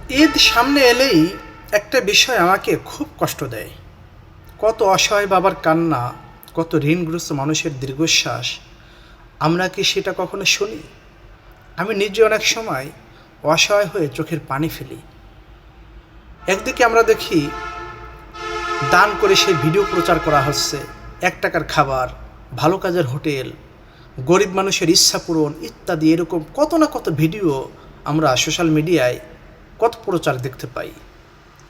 ঈদ সামনে এলেই একটা বিষয় আমাকে খুব কষ্ট দেয়। কত অসহায় বাবার কান্না, কত ঋণগ্রস্ত মানুষের দীর্ঘশ্বাস, আমরা কি সেটা কখনো শুনি? আমি নিজে অনেক সময় অসহায় হয়ে চোখের পানি ফেলি। একদিকে আমরা দেখি দান করে সেই ভিডিও প্রচার করা হচ্ছে, 1 টাকার খাবার, ভালো কাজের হোটেল, গরিব মানুষের ইচ্ছা পূরণ ইত্যাদি, এরকম কত না কত ভিডিও আমরা সোশ্যাল মিডিয়ায় কত প্রচার দেখতে পাই।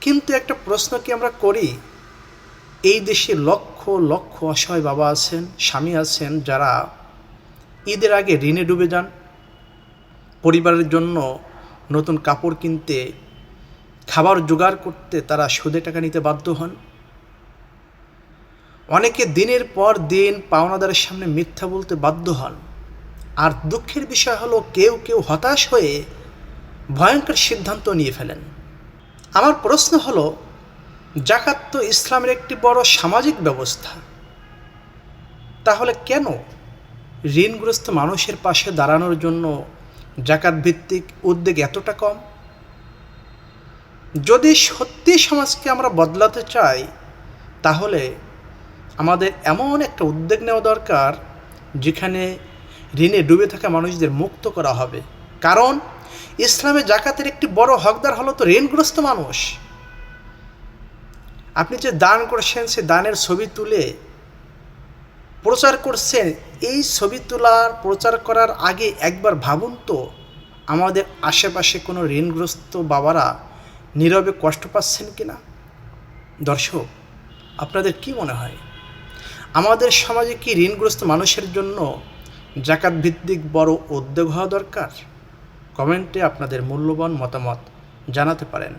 কিন্তু একটা প্রশ্ন কি আমরা করি, এই দেশে লক্ষ লক্ষ অসহায় বাবা আছেন, স্বামী আছেন, যারা ঈদের আগে ঋণে ডুবে যান, পরিবারের জন্য নতুন কাপড় কিনতে, খাবার জোগাড় করতে তারা সুদে টাকা নিতে বাধ্য হন। অনেকে দিনের পর দিন পাওনাদারের সামনে মিথ্যা বলতে বাধ্য হন। আর দুঃখের বিষয় হলো, কেউ কেউ হতাশ হয়ে ভয়ঙ্কর সিদ্ধান্ত নিয়ে ফেলেন। আমার প্রশ্ন হলো, জাকাত তো ইসলামের একটি বড় সামাজিক ব্যবস্থা, তাহলে কেন ঋণগ্রস্ত মানুষের পাশে দাঁড়ানোর জন্য জাকাত ভিত্তিক উদ্যোগ এতটা কম? যদি সত্যি সমাজকে আমরা বদলাতে চাই, তাহলে আমাদের এমন একটা উদ্যোগ নেওয়া দরকার যেখানে ঋণে ডুবে থাকা মানুষদের মুক্ত করা হবে। কারণ ইসলামে জাকাতের একটি বড় হকদার হলো তো ঋণগ্রস্ত মানুষ। আপনি যে দান করছেন, সে দানের ছবি তুলে প্রচার করছেন, এই ছবি তোলার প্রচার করার আগে একবার ভাবুন তো, আমাদের আশেপাশে কোনো ঋণগ্রস্ত বাবারা নীরবে কষ্ট পাচ্ছেন কি না? দর্শক, আপনাদের কি মনে হয়, আমাদের সমাজে কি ঋণগ্রস্ত মানুষের জন্য জাকাত ভিত্তিক বড় উদ্যোগ হওয়া দরকার? কমেন্টে আপনাদের মূল্যবান মতামত জানাতে পারেন।